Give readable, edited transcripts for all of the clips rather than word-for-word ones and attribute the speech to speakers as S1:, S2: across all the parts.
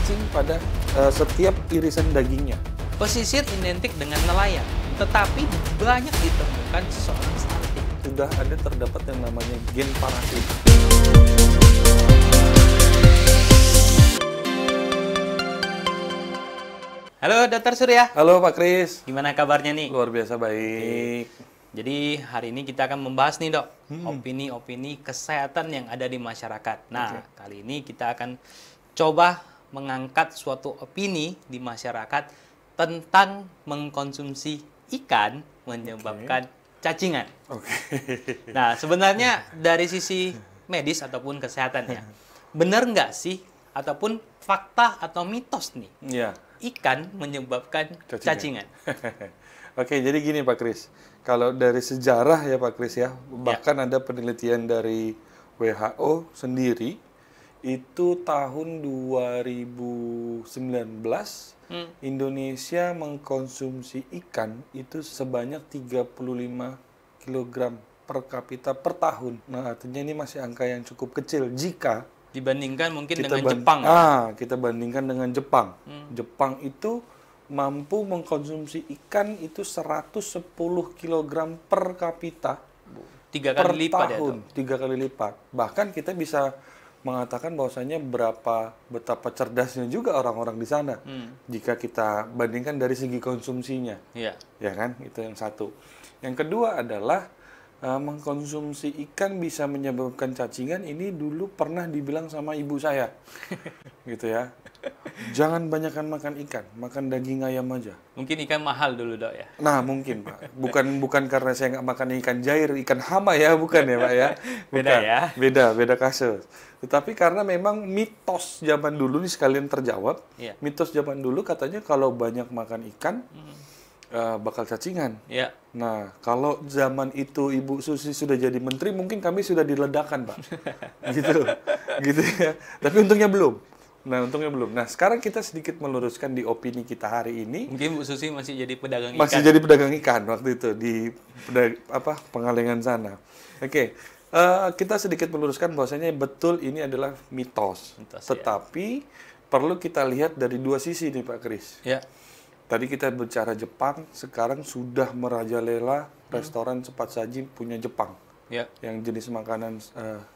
S1: cacing pada setiap irisan dagingnya.
S2: Pesisir identik dengan nelayan, tetapi banyak ditemukan seorang stunting.
S1: Sudah ada terdapat yang namanya gen parasit.
S2: Halo Dokter Surya,
S1: Halo Pak Kris,
S2: gimana kabarnya nih?
S1: luar biasa baik.
S2: Jadi hari ini kita akan membahas nih dok, opini-opini kesehatan yang ada di masyarakat. Nah, kali ini kita akan coba mengangkat suatu opini di masyarakat tentang mengkonsumsi ikan menyebabkan cacingan.
S1: Oke.
S2: Nah, sebenarnya dari sisi medis ataupun kesehatannya, benar nggak sih ataupun fakta atau mitos nih,
S1: Iya.
S2: ikan menyebabkan cacingan?
S1: Oke, jadi gini Pak Kris. Kalau dari sejarah ya Pak Kris ya, bahkan ada penelitian dari WHO sendiri, itu tahun 2019, Indonesia mengkonsumsi ikan itu sebanyak 35 kg per kapita per tahun. Nah, artinya ini masih angka yang cukup kecil jika
S2: Dibandingkan mungkin dengan Jepang.
S1: kita bandingkan dengan Jepang. Jepang itu mampu mengkonsumsi ikan itu 110 kg per kapita
S2: 3
S1: per
S2: kali lipat ya,
S1: tahun,
S2: Dok?
S1: 3 kali lipat. Bahkan kita bisa mengatakan bahwasanya betapa cerdasnya juga orang-orang di sana jika kita bandingkan dari segi konsumsinya.
S2: Iya.
S1: Ya kan? Itu yang satu. Yang kedua adalah mengkonsumsi ikan bisa menyebabkan cacingan. Ini dulu pernah dibilang sama ibu saya. Gitu ya. Jangan banyakkan makan ikan, makan daging ayam aja.
S2: Mungkin ikan mahal dulu dok ya.
S1: Nah, mungkin Pak. Bukan karena saya nggak makan ikan jair, ikan hama ya, bukan ya Pak ya.
S2: Beda
S1: Bukan.
S2: ya.
S1: Beda kasus. Tetapi karena memang mitos zaman dulu ini sekalian terjawab.
S2: Iya.
S1: Mitos zaman dulu katanya kalau banyak makan ikan bakal cacingan.
S2: Iya.
S1: Nah, kalau zaman itu Ibu Susi sudah jadi menteri, mungkin kami sudah diledakan, Pak. Gitu ya. Tapi untungnya belum. Nah, sekarang kita sedikit meluruskan di opini kita hari ini.
S2: Mungkin Bu Susi masih jadi pedagang ikan.
S1: Masih jadi pedagang ikan waktu itu di Pengalengan sana. Oke, kita sedikit meluruskan bahwasanya betul ini adalah mitos. Tetapi perlu kita lihat dari dua sisi nih Pak Kris.
S2: Ya.
S1: Tadi kita bicara Jepang, sekarang sudah merajalela restoran cepat saji punya Jepang.
S2: Ya.
S1: Yang jenis makanan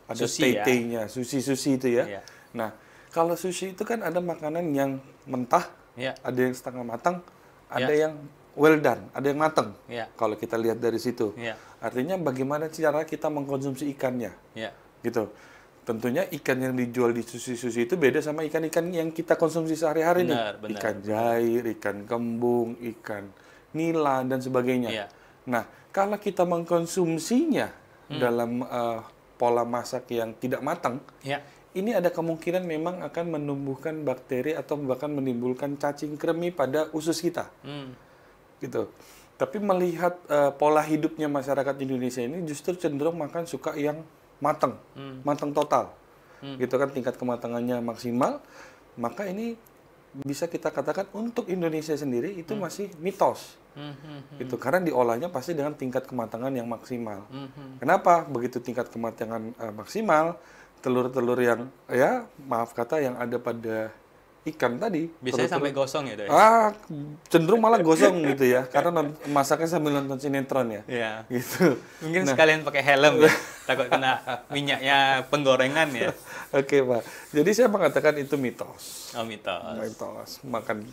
S1: ada
S2: Sushi ya.
S1: tei-teinya, sushi itu ya.
S2: Iya.
S1: Nah, kalau sushi itu kan ada makanan yang mentah,
S2: Ya.
S1: ada yang setengah matang, ada
S2: Ya.
S1: yang well done, ada yang matang.
S2: Ya.
S1: Kalau kita lihat dari situ.
S2: Ya.
S1: Artinya bagaimana cara kita mengkonsumsi ikannya.
S2: Ya.
S1: Gitu. Tentunya ikan yang dijual di sushi-sushi itu beda sama ikan-ikan yang kita konsumsi sehari-hari nih.
S2: Benar.
S1: Ikan jair, ikan kembung, ikan nila, dan sebagainya.
S2: Ya.
S1: Nah, kalau kita mengkonsumsinya dalam pola masak yang tidak matang,
S2: Ya.
S1: ini ada kemungkinan memang akan menumbuhkan bakteri atau bahkan menimbulkan cacing kremi pada usus kita. Gitu. Tapi melihat pola hidupnya masyarakat Indonesia ini justru cenderung makan suka yang matang, matang total. Gitu kan, tingkat kematangannya maksimal. Maka ini bisa kita katakan untuk Indonesia sendiri itu masih mitos. Gitu. Karena diolahnya pasti dengan tingkat kematangan yang maksimal. Kenapa? Begitu tingkat kematangan maksimal, telur-telur yang ya maaf kata yang ada pada ikan tadi
S2: Biasanya sampai gosong ya, Dok?
S1: cenderung malah gosong gitu ya, karena masaknya sambil nonton sinetron ya.
S2: Iya.
S1: Gitu.
S2: Mungkin sekalian pakai helm ya, takut kena minyaknya penggorengan ya.
S1: Oke Pak, jadi saya mengatakan itu mitos.
S2: Oh, mitos.
S1: Mitos. Makan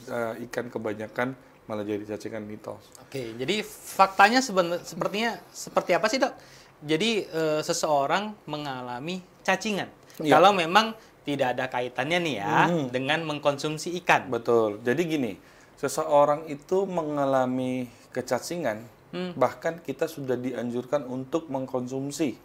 S1: ikan kebanyakan malah jadi cacingan, mitos.
S2: Oke, jadi faktanya sepertinya seperti apa sih dok? Jadi seseorang mengalami cacingan.
S1: Iya.
S2: Kalau memang tidak ada kaitannya nih ya dengan mengkonsumsi ikan.
S1: Betul. Jadi gini, seseorang itu mengalami kecacingan, bahkan kita sudah dianjurkan untuk mengkonsumsi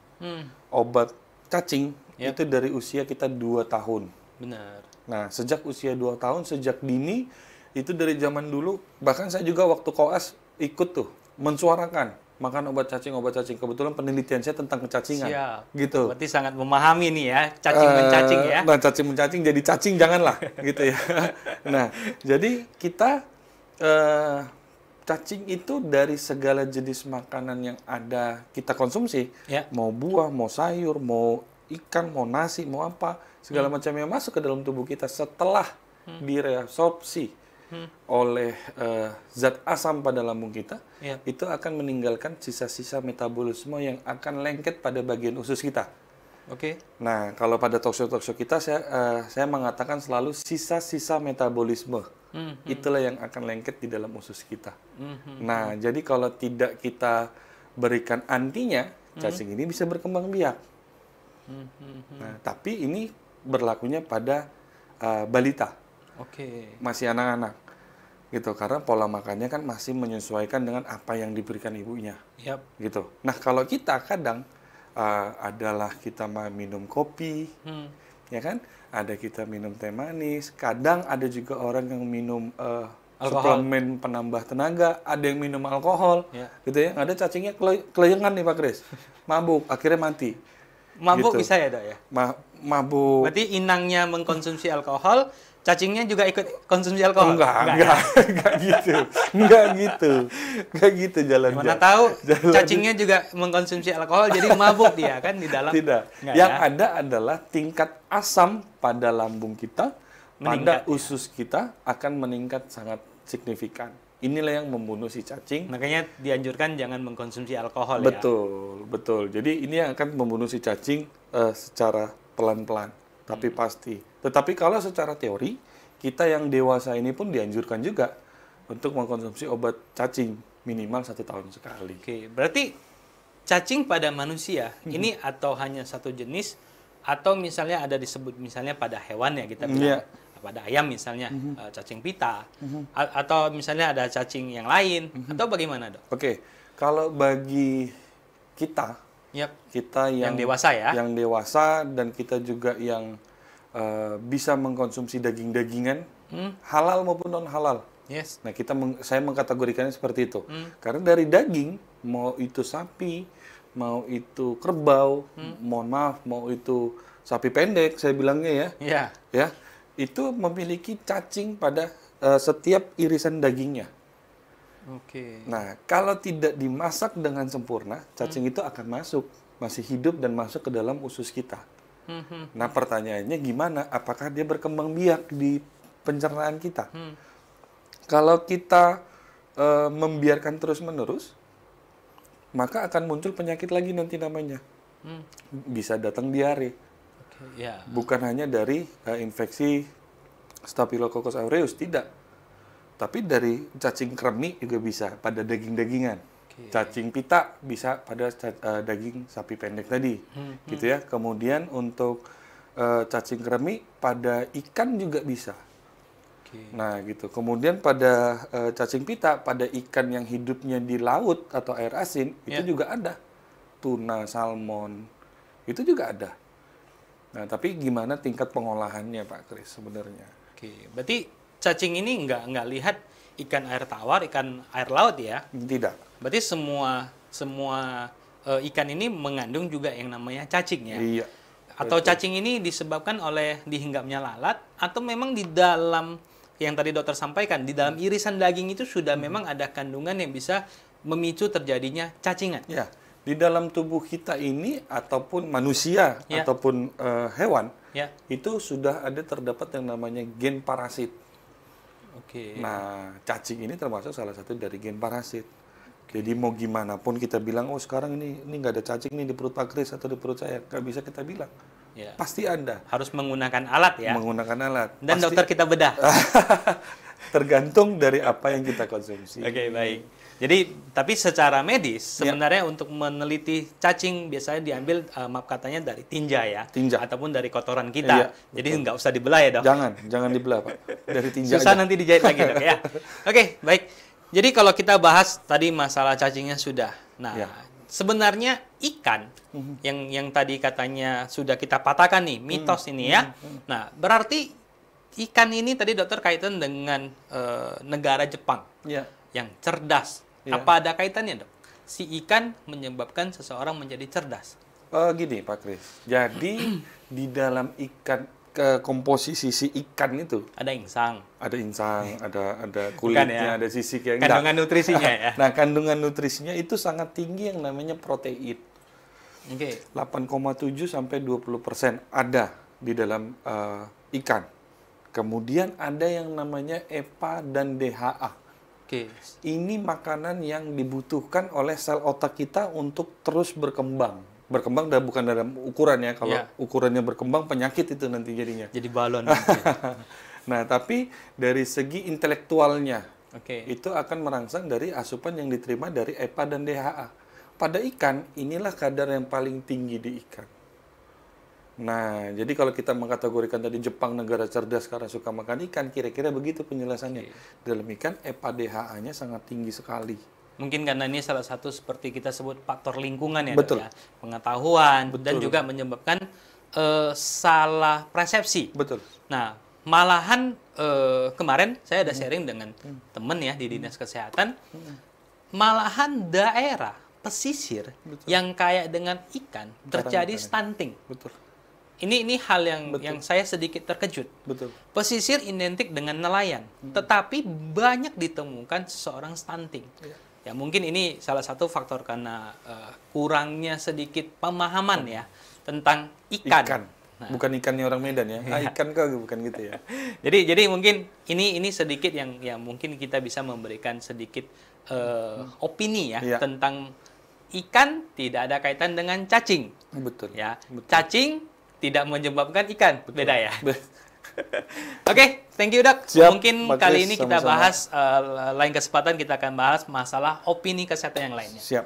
S1: obat cacing itu dari usia kita 2 tahun.
S2: Benar.
S1: Nah, sejak usia 2 tahun, sejak dini, itu dari zaman dulu, bahkan saya juga waktu koas ikut tuh, mensuarakan makan obat cacing. Kebetulan penelitian saya tentang kecacingan.
S2: Siap.
S1: Gitu.
S2: Berarti sangat memahami nih ya, cacing-mencacing ya.
S1: Nah, cacing-mencacing jadi cacing, janganlah. Gitu ya. Nah, jadi kita cacing itu dari segala jenis makanan yang ada kita konsumsi, mau buah, mau sayur, mau ikan, mau nasi, mau apa, segala macam yang masuk ke dalam tubuh kita setelah direabsorpsi oleh zat asam pada lambung kita, itu akan meninggalkan sisa-sisa metabolisme yang akan lengket pada bagian usus kita.
S2: Oke.
S1: Nah, kalau pada talkshow kita saya mengatakan selalu sisa-sisa metabolisme. Itulah yang akan lengket di dalam usus kita. Nah, jadi kalau tidak kita berikan antinya, cacing ini bisa berkembang biak. Nah, tapi ini berlakunya pada balita. Masih anak-anak. Gitu, karena pola makannya kan masih menyesuaikan dengan apa yang diberikan ibunya. Gitu. Nah, kalau kita kadang adalah kita minum kopi, ya kan? Ada kita minum teh manis. Kadang ada juga orang yang minum suplemen penambah tenaga. Ada yang minum alkohol, gitu ya. Ada cacingnya keleyengan nih Pak Kris, mabuk, akhirnya mati.
S2: Mabuk
S1: gitu.
S2: Bisa ya dok ya?
S1: Mabuk.
S2: Berarti inangnya mengkonsumsi alkohol, cacingnya juga ikut konsumsi alkohol?
S1: Enggak gitu jalan.
S2: Mana tahu cacingnya juga mengkonsumsi alkohol jadi mabuk dia kan di dalam.
S1: Tidak. Yang ada adalah tingkat asam pada lambung kita, pada usus kita akan meningkat sangat signifikan. Inilah yang membunuh si cacing.
S2: Makanya dianjurkan jangan mengkonsumsi alkohol
S1: Betul. Jadi ini yang akan membunuh si cacing secara pelan-pelan, tapi pasti. Tetapi kalau secara teori, kita yang dewasa ini pun dianjurkan juga untuk mengkonsumsi obat cacing minimal 1 tahun sekali.
S2: Oke, berarti cacing pada manusia ini atau hanya satu jenis, atau misalnya ada disebut misalnya pada hewan ya kita bilang, pada ayam misalnya cacing pita, atau misalnya ada cacing yang lain, atau bagaimana dok?
S1: Oke, kalau bagi kita, kita yang
S2: dewasa ya,
S1: yang dewasa dan kita juga yang bisa mengkonsumsi daging-dagingan, halal maupun non halal. Nah, saya mengkategorikannya seperti itu. Karena dari daging, mau itu sapi, mau itu kerbau, mohon maaf, mau itu sapi pendek, saya bilangnya ya, itu memiliki cacing pada setiap irisan dagingnya. Nah, kalau tidak dimasak dengan sempurna, cacing itu akan masih hidup dan masuk ke dalam usus kita. Nah, pertanyaannya gimana? Apakah dia berkembang biak di pencernaan kita? Kalau kita membiarkan terus-menerus, maka akan muncul penyakit lagi nanti namanya. Bisa datang diare. Bukan hanya dari infeksi Staphylococcus aureus, tidak. Tapi dari cacing kremi juga bisa pada daging-dagingan. Cacing pita bisa pada daging sapi pendek tadi, gitu ya. Kemudian untuk cacing kremi pada ikan juga bisa. Nah, gitu. Kemudian pada cacing pita pada ikan yang hidupnya di laut atau air asin itu juga ada. Tuna, salmon, itu juga ada. Nah, tapi gimana tingkat pengolahannya Pak Kris sebenarnya?
S2: Berarti cacing ini nggak lihat ikan air tawar, ikan air laut ya?
S1: Tidak.
S2: Berarti semua ikan ini mengandung juga yang namanya cacing ya?
S1: Iya.
S2: Atau cacing ini disebabkan oleh dihinggapnya lalat, atau memang di dalam yang tadi dokter sampaikan, di dalam irisan daging itu sudah memang ada kandungan yang bisa memicu terjadinya cacingan?
S1: Ya, di dalam tubuh kita ini ataupun manusia ataupun hewan itu sudah ada terdapat yang namanya gen parasit. Nah, cacing ini termasuk salah satu dari gen parasit. Jadi mau gimana pun kita bilang, oh sekarang ini nggak ada cacing nih di perut Pak Kris atau di perut saya, nggak bisa kita bilang. Pasti ada.
S2: Harus menggunakan alat ya?
S1: Menggunakan alat.
S2: Dan pasti. Dokter kita bedah?
S1: Tergantung dari apa yang kita konsumsi.
S2: Baik. Jadi, tapi secara medis, sebenarnya untuk meneliti cacing biasanya diambil, maaf katanya dari tinja ya?
S1: Tinja.
S2: Ataupun dari kotoran kita. Jadi nggak usah dibelah ya dok?
S1: Jangan dibelah Pak. Dari tinja
S2: susah
S1: aja.
S2: Nanti dijahit lagi dok ya? Baik. Jadi kalau kita bahas tadi masalah cacingnya sudah. Nah, sebenarnya ikan yang tadi katanya sudah kita patahkan nih, mitos ini ya. Nah, berarti ikan ini tadi dokter kaitan dengan negara Jepang yang cerdas. Apa ada kaitannya dok? Si ikan menyebabkan seseorang menjadi cerdas?
S1: Gini Pak Kris. Jadi di dalam ikan, komposisi si ikan itu ada insang, ada kulitnya, ada sisik yang
S2: kandungan nutrisinya ya.
S1: Nah, kandungan nutrisinya itu sangat tinggi yang namanya protein. 8,7 sampai 20% ada di dalam ikan. Kemudian ada yang namanya EPA dan DHA.
S2: Oke.
S1: Ini makanan yang dibutuhkan oleh sel otak kita untuk terus berkembang. Berkembang bukan dalam ukuran ya. Kalau ukurannya berkembang, penyakit itu nanti jadinya.
S2: Jadi balon.
S1: Nah, tapi dari segi intelektualnya,
S2: itu
S1: akan merangsang dari asupan yang diterima dari EPA dan DHA. Pada ikan, inilah kadar yang paling tinggi di ikan. Nah, jadi kalau kita mengkategorikan tadi Jepang negara cerdas karena suka makan ikan, kira-kira begitu penjelasannya. Dalam ikan, EPA DHA-nya sangat tinggi sekali.
S2: Mungkin karena ini salah satu seperti kita sebut faktor lingkungan ya,
S1: Betul.
S2: Dok, ya. Pengetahuan dan juga menyebabkan salah persepsi.
S1: Betul.
S2: Nah, malahan kemarin saya ada sharing dengan teman ya di Dinas Kesehatan, malahan daerah pesisir yang kaya dengan ikan terjadi stunting.
S1: Betul.
S2: Ini hal yang saya sedikit terkejut.
S1: Betul.
S2: Pesisir identik dengan nelayan, tetapi banyak ditemukan seseorang stunting. Ya mungkin ini salah satu faktor karena kurangnya sedikit pemahaman ya tentang ikan.
S1: Nah, bukan ikannya orang Medan ya. Ikan kok bukan gitu ya.
S2: Jadi mungkin ini sedikit yang mungkin kita bisa memberikan sedikit opini ya tentang ikan tidak ada kaitan dengan cacing.
S1: Betul.
S2: Ya.
S1: Betul.
S2: Cacing tidak menyebabkan ikan. Betul. Beda ya. Oke, thank you Dok.
S1: Siap,
S2: mungkin
S1: Pak
S2: kali
S1: Kris,
S2: ini kita
S1: sama-sama.
S2: bahas lain kesempatan kita akan bahas masalah opini kesehatan yang lainnya.
S1: Siap.